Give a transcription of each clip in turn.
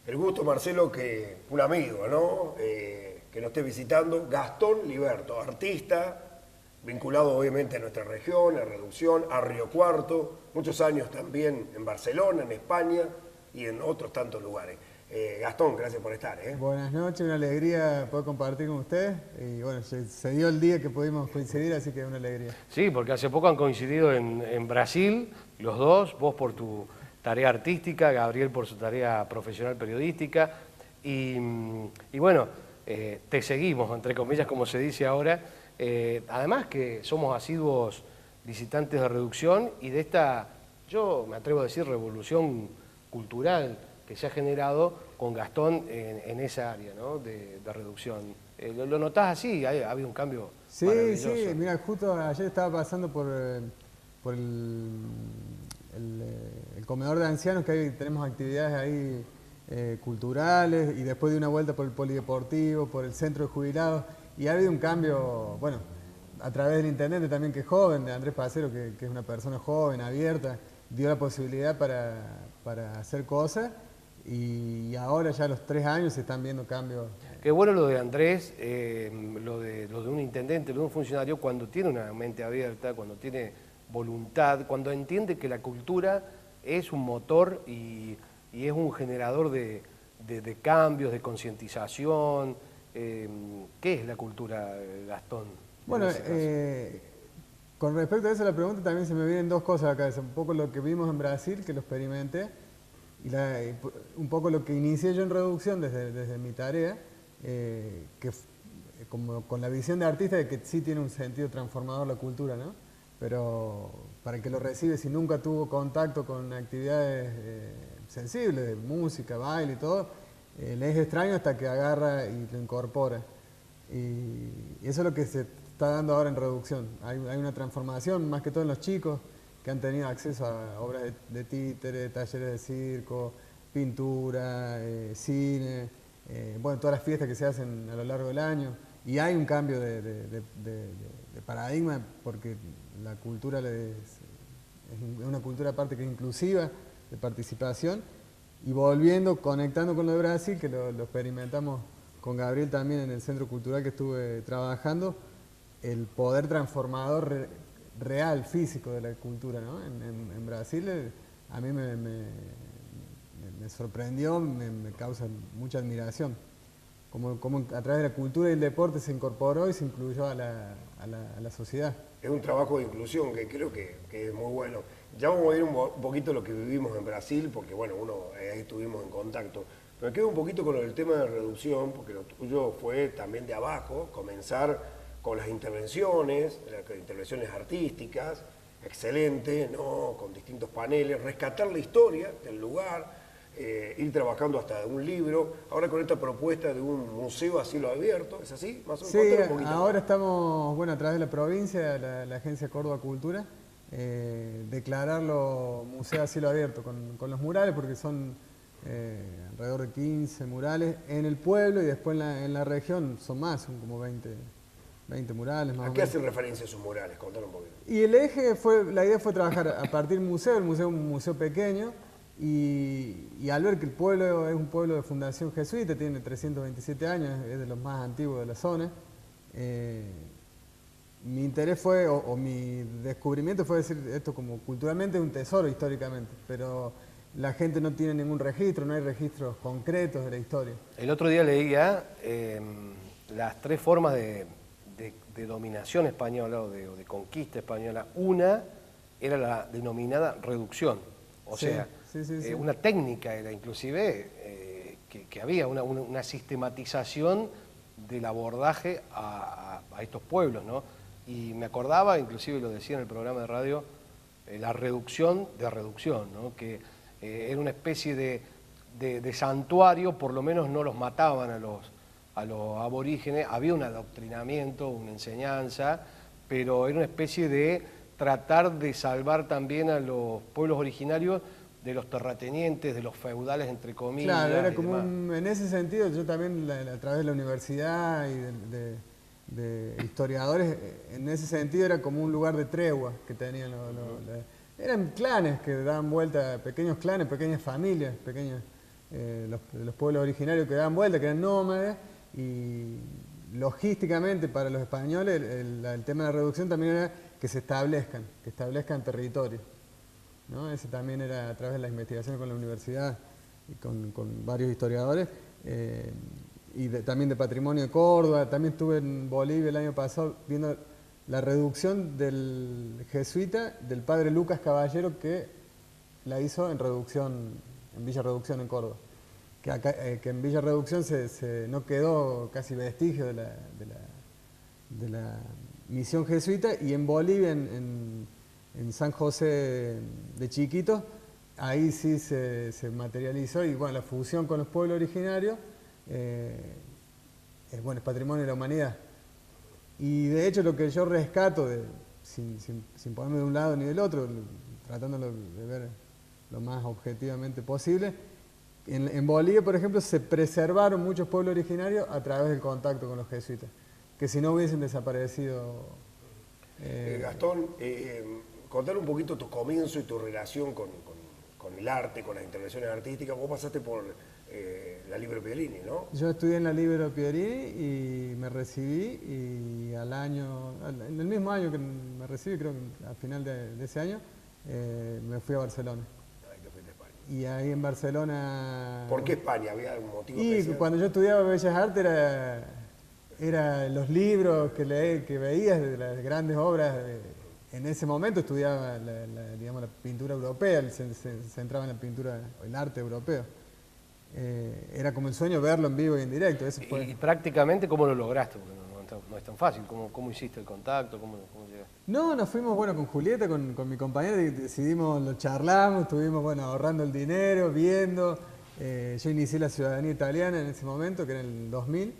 El gusto, Marcelo, que un amigo, ¿no? Que nos esté visitando, Gastón Liberto, artista, vinculado obviamente a nuestra región, a Reducción, a Río Cuarto, muchos años también en Barcelona, en España y en otros tantos lugares. Gastón, gracias por estar. Buenas noches, una alegría poder compartir con ustedes. Y bueno, se dio el día que pudimos coincidir, así que una alegría. Sí, porque hace poco han coincidido en Brasil, los dos, vos por tu tarea artística, Gabriel por su tarea profesional periodística. Y bueno, te seguimos, entre comillas, como se dice ahora. Además que somos asiduos visitantes de Reducción y de esta, yo me atrevo a decir, revolución cultural que se ha generado con Gastón en esa área, ¿no? de Reducción. ¿Lo notás así? ¿Ha habido un cambio maravilloso? Sí, mira, justo ayer estaba pasando por el comedor de ancianos, que ahí tenemos actividades ahí culturales, y después de una vuelta por el polideportivo, por el centro de jubilados, y ha habido un cambio, bueno, a través del intendente también, que es joven, de Andrés Pacero, que es una persona joven, abierta, dio la posibilidad para hacer cosas, y ahora ya a los 3 años se están viendo cambios. Qué bueno lo de Andrés, lo de un intendente, lo de un funcionario, cuando tiene una mente abierta, cuando tiene voluntad, cuando entiende que la cultura es un motor y es un generador de cambios, de concientización. ¿Qué es la cultura, Gastón? Bueno, con respecto a eso, la pregunta también se me vienen dos cosas a la cabeza. Un poco lo que vimos en Brasil, que lo experimenté, y un poco lo que inicié yo en Reducción desde mi tarea, como con la visión de artista de que sí tiene un sentido transformador la cultura, ¿no? Pero para el que lo recibe, si nunca tuvo contacto con actividades sensibles, de música, baile y todo, le es extraño hasta que agarra y lo incorpora. Y eso es lo que se está dando ahora en Reducción. Hay una transformación, más que todo en los chicos, que han tenido acceso a obras de títere, talleres de circo, pintura, cine, bueno, todas las fiestas que se hacen a lo largo del año. Y hay un cambio de paradigma, porque la cultura es una cultura aparte que es inclusiva, de participación. Y volviendo, conectando con lo de Brasil, que lo experimentamos con Gabriel también en el centro cultural que estuve trabajando, el poder transformador real, físico de la cultura, ¿no? En Brasil a mí me sorprendió, me causa mucha admiración. Como a través de la cultura y el deporte se incorporó y se incluyó a la sociedad. Es un trabajo de inclusión que creo que es muy bueno. Ya vamos a ir un poquito lo que vivimos en Brasil, porque bueno, ahí estuvimos en contacto. Pero me quedo un poquito con el tema de Reducción, porque lo tuyo fue también de abajo, comenzar con las intervenciones artísticas, excelente, ¿no? Con distintos paneles, rescatar la historia del lugar, ir trabajando hasta un libro, ahora con esta propuesta de un museo a cielo abierto, ¿es así? Más o menos, Sí, ahora estamos, bueno, a través de la provincia, la Agencia Córdoba Cultura, declararlo museo a cielo abierto con los murales, porque son alrededor de 15 murales en el pueblo, y después en la región son más, son como 20 murales más o menos. ¿A qué hacen referencia esos murales? Contanos un poquito. Y la idea fue trabajar a partir del museo. El museo es un museo pequeño, y al ver que el pueblo es un pueblo de fundación jesuita, tiene 327 años, es de los más antiguos de la zona, mi interés fue, o mi descubrimiento fue decir esto como culturalmente es un tesoro históricamente, pero la gente no tiene ningún registro, no hay registros concretos de la historia. El otro día leía las 3 formas de dominación española o de conquista española. Una era la denominada reducción, o sea, una técnica era inclusive que había una sistematización del abordaje a estos pueblos, ¿no? Y me acordaba, inclusive lo decía en el programa de radio, la reducción de reducción, ¿no? Que era una especie de santuario, por lo menos no los mataban a los aborígenes, había un adoctrinamiento, una enseñanza, pero era una especie de tratar de salvar también a los pueblos originarios de los terratenientes, de los feudales, entre comillas. Claro, era como en ese sentido, yo también a través de la universidad y de historiadores, en ese sentido era como un lugar de tregua que tenían eran clanes que daban vuelta, pequeños clanes, pequeñas familias, de los pueblos originarios que daban vuelta, que eran nómades, y logísticamente para los españoles el tema de la reducción también era que establezcan territorios, ¿no? Ese también era a través de las investigaciones con la universidad y con varios historiadores, y también de patrimonio de Córdoba. También estuve en Bolivia el año pasado viendo la reducción del jesuita, del padre Lucas Caballero, que la hizo en Reducción, en Villa Reducción en Córdoba. Que en Villa Reducción no quedó casi vestigio de la misión jesuita, y en Bolivia, en San José de Chiquitos, ahí sí se materializó, y bueno, la fusión con los pueblos originarios es patrimonio de la humanidad. Y de hecho lo que yo rescato, sin ponerme de un lado ni del otro, tratándolo de ver lo más objetivamente posible, en Bolivia, por ejemplo, se preservaron muchos pueblos originarios a través del contacto con los jesuitas, que si no hubiesen desaparecido. Gastón, contar un poquito tu comienzo y tu relación con el arte, con las intervenciones artísticas. Vos pasaste por la Libero Pierini, ¿no? Yo estudié en la Libero Pierini y me recibí, y en el mismo año que me recibí, creo que al final de ese año, me fui a Barcelona. Ahí te fuiste a España. Y ahí en Barcelona... ¿Por qué España? ¿Había algún motivo Y especial? cuando yo estudiaba Bellas Artes era los libros que veías de las grandes obras. En ese momento estudiaba digamos, la pintura europea, se centraba en la pintura, el arte europeo. Era como el sueño verlo en vivo y en directo. Eso fue. Y prácticamente, ¿cómo lo lograste? Porque no es tan fácil. ¿Cómo hiciste el contacto? ¿Cómo llegaste? No, nos fuimos, con Julieta, con mi compañera, decidimos, lo charlamos, estuvimos, ahorrando el dinero, viendo. Yo inicié la ciudadanía italiana en ese momento, que era en el 2000,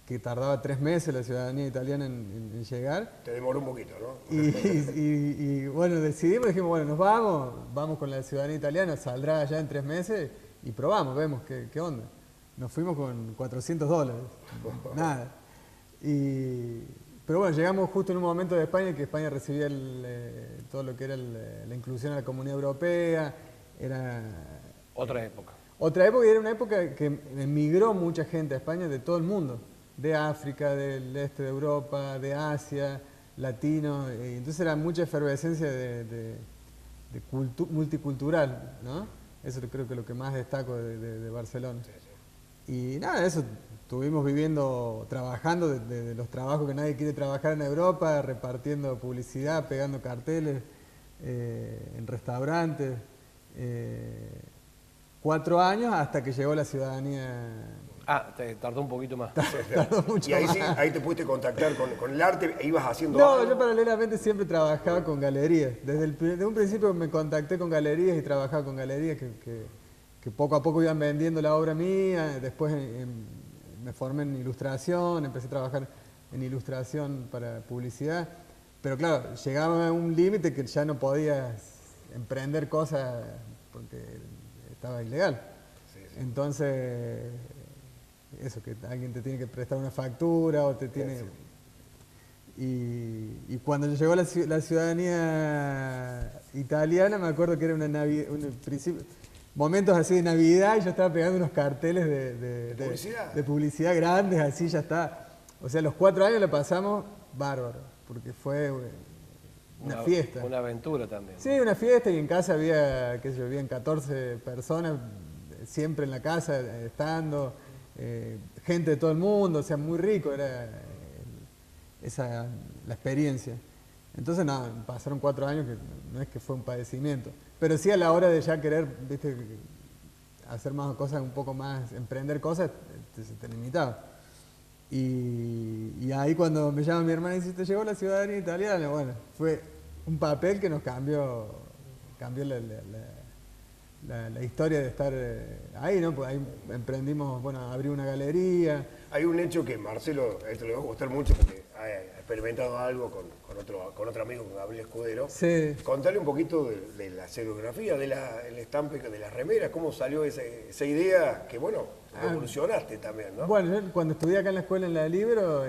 que tardaba 3 meses la ciudadanía italiana en llegar. Te demoró un poquito, ¿no? Y decidimos, dijimos, nos vamos con la ciudadanía italiana, saldrá ya en 3 meses y probamos, vemos qué onda. Nos fuimos con $400, nada. Pero bueno, llegamos justo en un momento de España que España recibía todo lo que era la inclusión a la Comunidad Europea. Era Otra época. Otra época, y era una época que emigró mucha gente a España de todo el mundo, de África, del este de Europa, de Asia, latino, y entonces era mucha efervescencia multicultural, ¿no? Eso creo que es lo que más destaco de Barcelona. Sí, sí. Y nada, eso estuvimos viviendo, trabajando de los trabajos que nadie quiere trabajar en Europa, repartiendo publicidad, pegando carteles en restaurantes. 4 años hasta que llegó la ciudadanía. Te tardó un poquito más. Tardó mucho Y ahí más. sí, ahí te pudiste contactar con el arte, e ibas haciendo No, algo. yo paralelamente siempre trabajaba con galerías. Desde un principio me contacté con galerías y trabajaba con galerías que poco a poco iban vendiendo la obra mía. Después me formé en ilustración, empecé a trabajar en ilustración para publicidad. Pero claro, llegaba a un límite que ya no podías emprender cosas porque estaba ilegal. Sí, sí. Entonces, eso, que alguien te tiene que prestar una factura o te tiene... Sí. Y cuando llegó la ciudadanía italiana, me acuerdo que era momentos así de Navidad, y yo estaba pegando unos carteles de publicidad grandes, así ya está. O sea, los 4 años lo pasamos bárbaro, porque fue una fiesta. Una aventura también. Sí, una fiesta, y en casa vivían 14 personas, siempre en la casa, estando, gente de todo el mundo, o sea, muy rico era la experiencia. Entonces, nada, pasaron 4 años que no es que fue un padecimiento, pero sí a la hora de ya querer, viste, hacer más cosas, un poco más, emprender cosas, se te limitaba. Y ahí cuando me llama mi hermana y dice, te llegó la ciudadanía italiana, bueno, fue un papel que nos cambió la historia de estar ahí, ¿no? Pues ahí emprendimos, abrí una galería. Hay un hecho que Marcelo, a esto le va a gustar mucho porque ha experimentado algo con otro amigo, con Gabriel Escudero. Sí. Contale un poquito de la serigrafía, el estampe de las remeras, cómo salió esa idea que, revolucionaste también, ¿no? Bueno, yo cuando estudié acá en la escuela en la Libero,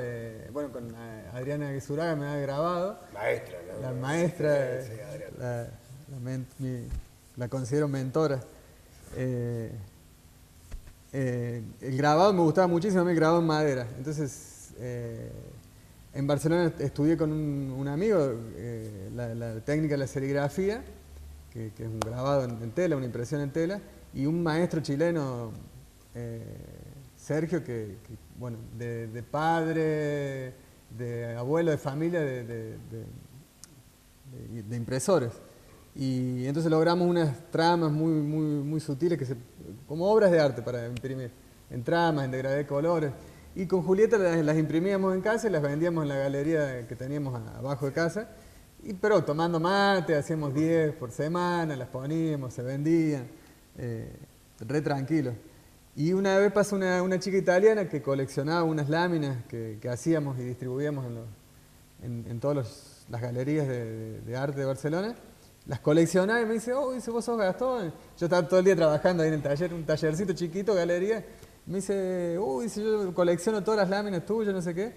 con Adriana Guisuraga me había grabado. Maestra, ¿no? La maestra, Sí, Adriana. la considero mentora. El grabado me gustaba muchísimo, me grabado en madera. Entonces, en Barcelona estudié con un amigo la técnica de la serigrafía, que es un grabado en tela, una impresión en tela, y un maestro chileno, Sergio, bueno, de padre, de abuelo, de familia, de impresores. Y entonces logramos unas tramas muy sutiles, como obras de arte para imprimir, en tramas, en degradé de colores. Y con Julieta las imprimíamos en casa y las vendíamos en la galería que teníamos abajo de casa. Pero tomando mate, hacíamos 10 por semana, las poníamos, se vendían, re tranquilos. Y una vez pasó una chica italiana que coleccionaba unas láminas que hacíamos y distribuíamos en todas las galerías de arte de Barcelona. Las coleccionaba y me dice, oh, dice, vos sos Gastón. Yo estaba todo el día trabajando ahí en el taller, un tallercito chiquito, galería. Me dice, dice, yo colecciono todas las láminas tuyas, no sé qué.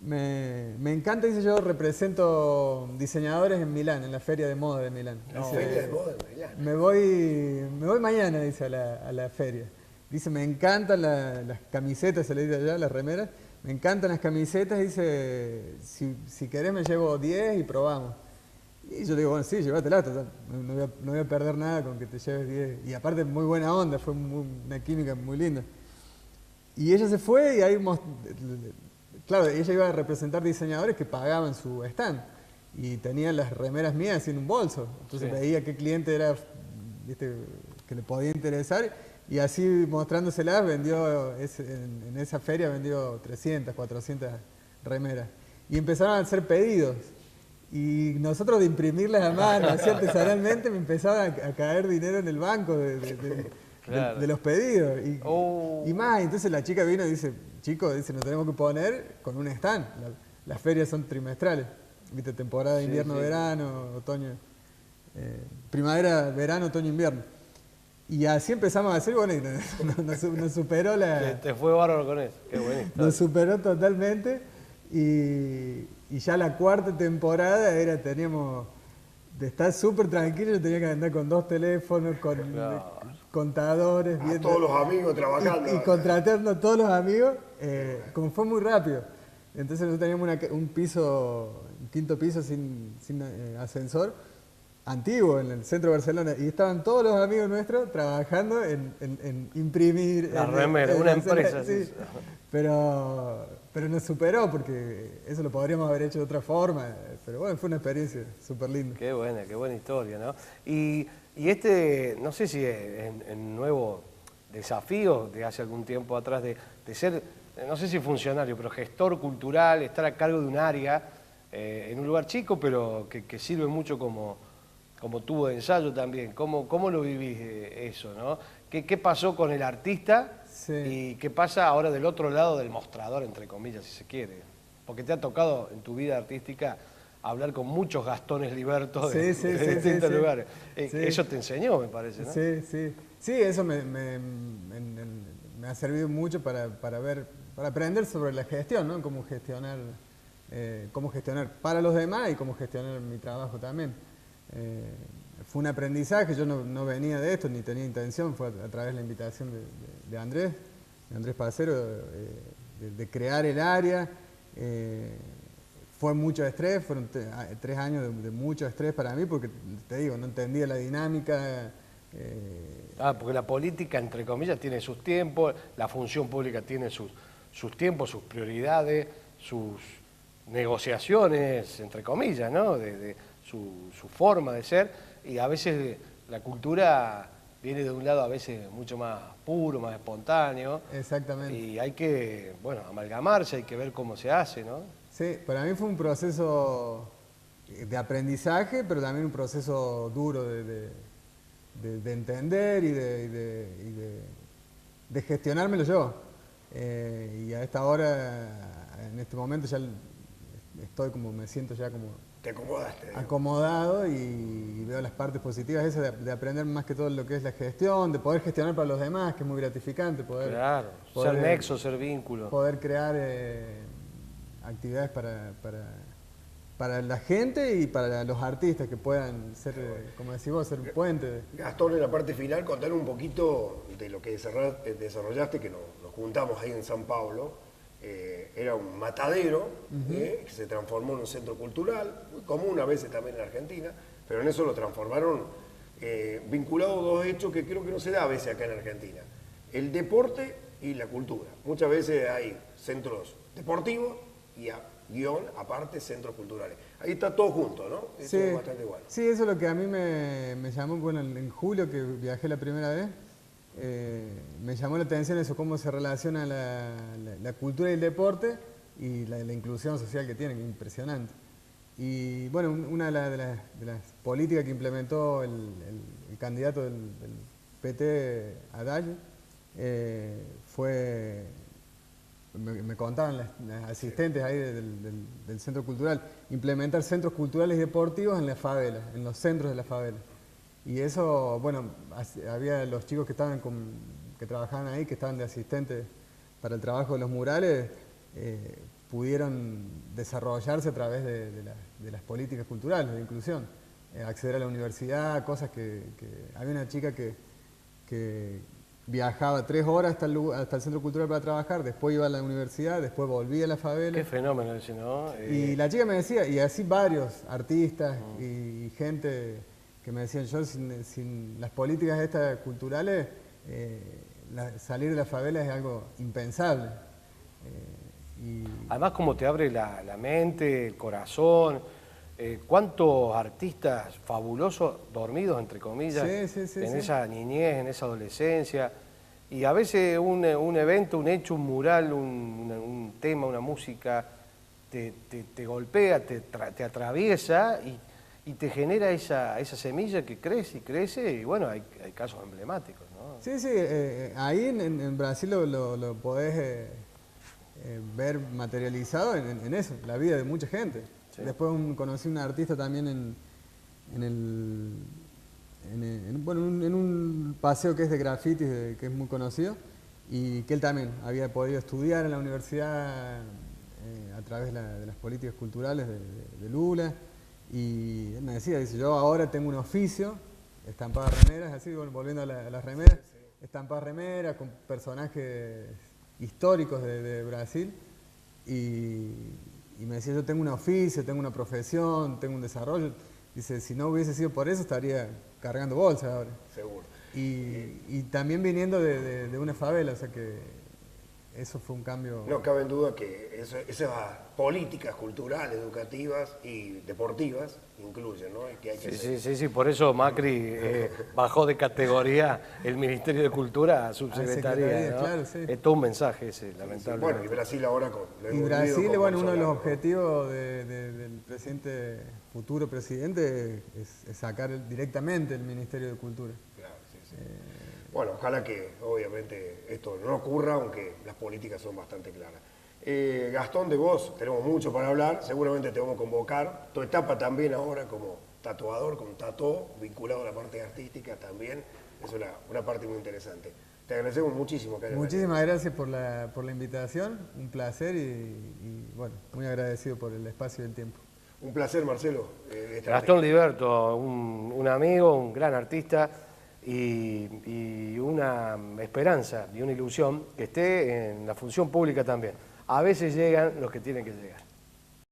Me encanta, dice, yo represento diseñadores en Milán, en la feria de moda de Milán. No, Dice, feria de moda en Milán. Me voy mañana, dice, a la feria. Dice, me encantan las camisetas, se le dice allá, las remeras. Me encantan las camisetas, dice, si querés me llevo 10 y probamos. Y yo le digo, bueno, sí, llévatela, total. No voy a perder nada con que te lleves 10. Y aparte, muy buena onda, fue una química muy linda. Y ella se fue y ahí, claro, ella iba a representar diseñadores que pagaban su stand. Y tenía las remeras mías en un bolso. Entonces sí, veía qué cliente era, ¿viste?, que le podía interesar. Y así mostrándoselas, vendió, en esa feria vendió 300, 400 remeras. Y empezaron a hacer pedidos. Y nosotros de imprimirlas a mano, así artesanalmente, me empezaba a caer dinero en el banco claro, de los pedidos. Y más, entonces la chica vino y dice, chicos, dice, nos tenemos que poner con un stand. Las ferias son trimestrales. ¿Viste? Temporada de invierno, verano, otoño, primavera, verano, otoño, invierno. Y así empezamos a hacer, bueno, y nos superó la... Te fue bárbaro con eso, qué bonito. Nos superó totalmente. Y ya la cuarta temporada teníamos de estar súper tranquilo, yo tenía que andar con 2 teléfonos, con contadores, viendo, todos los amigos trabajando. Y contratando a todos los amigos, como fue muy rápido. Entonces nosotros teníamos un quinto piso sin ascensor, antiguo, en el centro de Barcelona, y estaban todos los amigos nuestros trabajando en imprimir. La remera, una empresa. Sí. Pero nos superó, porque eso lo podríamos haber hecho de otra forma. Pero bueno, fue una experiencia súper linda. Qué buena historia, ¿no? Y no sé si es un nuevo desafío de hace algún tiempo atrás de ser, no sé si funcionario, pero gestor cultural, estar a cargo de un área en un lugar chico, pero que sirve mucho como tubo de ensayo también. ¿Cómo lo vivís eso, no? ¿Qué pasó con el artista? Sí. ¿Y qué pasa ahora del otro lado del mostrador, entre comillas, si se quiere? Porque te ha tocado en tu vida artística hablar con muchos Gastones Libertos de distintos lugares. Eso te enseñó, me parece, ¿no? Sí. Sí, eso me ha servido mucho para aprender sobre la gestión, ¿no? Cómo gestionar para los demás y cómo gestionar mi trabajo también. Fue un aprendizaje, yo no venía de esto, ni tenía intención, fue a través de la invitación de Andrés Pacero, de crear el área. Fue mucho estrés, fueron 3 años de mucho estrés para mí, porque te digo, no entendía la dinámica. Porque la política, entre comillas, tiene sus tiempos, la función pública tiene sus tiempos, sus prioridades, sus negociaciones, entre comillas, ¿no? De su forma de ser, y a veces la cultura viene de un lado a veces mucho más puro, más espontáneo. Exactamente. Y hay que, amalgamarse, hay que ver cómo se hace, ¿no? Sí, para mí fue un proceso de aprendizaje, pero también un proceso duro de entender y de gestionármelo yo. Y a esta hora, en este momento, ya me siento ya como... Te acomodaste. Acomodado, y veo las partes positivas esas de aprender más que todo lo que es la gestión, de poder gestionar para los demás, que es muy gratificante. Claro, ser nexo, ser vínculo. Poder crear actividades para la gente y para los artistas que puedan ser, como decís vos, ser un puente. Gastón, en la parte final, contar un poquito de lo que desarrollaste, que nos juntamos ahí en San Pablo. Era un matadero que se transformó en un centro cultural, muy común a veces también en Argentina, pero en eso lo transformaron vinculado a dos hechos que creo que no se da a veces acá en Argentina: el deporte y la cultura. Muchas veces hay centros deportivos y aparte centros culturales. Ahí está todo junto, ¿no? Eso es bastante bueno. Sí, eso es lo que a mí me llamó, bueno, en julio que viajé la primera vez, me llamó la atención eso, cómo se relaciona la cultura y el deporte y la inclusión social que tienen, impresionante. Y bueno, una de las políticas que implementó el candidato del PT, Haddad, fue, me contaban las asistentes ahí del centro cultural, implementar centros culturales y deportivos en las favelas, en los centros de las favelas. Y eso, bueno, había los chicos que trabajaban ahí, que estaban de asistentes para el trabajo de los murales, pudieron desarrollarse a través de las políticas culturales de inclusión, acceder a la universidad, cosas que había una chica que viajaba 3 horas hasta el centro cultural para trabajar, después iba a la universidad, después volvía a la favela. Qué fenómeno ese, ¿no? Y la chica me decía, y así varios artistas y gente que me decían, yo sin las políticas estas culturales, salir de la favela es algo impensable. Además, como te abre la mente, el corazón, cuántos artistas fabulosos dormidos, entre comillas, en esa niñez, en esa adolescencia. Y a veces un evento, un hecho, un mural, un tema, una música, te golpea, te atraviesa y te genera esa semilla que crece y crece. Y bueno, hay casos emblemáticos, ¿no? Sí, ahí en Brasil lo podés ver materializado en eso, la vida de mucha gente. Sí. Después conocí a un artista también en un paseo que es de grafitis, que es muy conocido, y que él también había podido estudiar en la universidad a través de las políticas culturales de Lula, y él me decía, dice, yo ahora tengo un oficio, estampadas remeras, así, volviendo a las remeras, estampadas remeras con personajes históricos de Brasil, y me decía, yo tengo un oficio, tengo una profesión, tengo un desarrollo. Dice, si no hubiese sido por eso, estaría cargando bolsas ahora. Seguro. Y también viniendo de una favela, o sea que eso fue un cambio. No cabe en duda que esas políticas culturales, educativas y deportivas incluyen, ¿no? Que hay que sí, por eso Macri bajó de categoría el Ministerio de Cultura a subsecretaría, ¿no? Claro, sí. Es todo un mensaje ese, lamentablemente. Bueno, y Brasil ahora Y Brasil, bueno, uno de los objetivos del futuro presidente es sacar directamente el Ministerio de Cultura. Claro, sí. Bueno, ojalá que obviamente esto no ocurra, aunque las políticas son bastante claras. Gastón, de vos tenemos mucho para hablar, seguramente te vamos a convocar. Tu etapa también ahora como tatuador, como tatuó, vinculado a la parte artística también, es una parte muy interesante. Te agradecemos muchísimo. Muchísimas gracias por la invitación, un placer y bueno, muy agradecido por el espacio y el tiempo. Un placer, Marcelo. Gastón Liberto, un amigo, un gran artista y una esperanza y una ilusión que esté en la función pública también. A veces llegan los que tienen que llegar.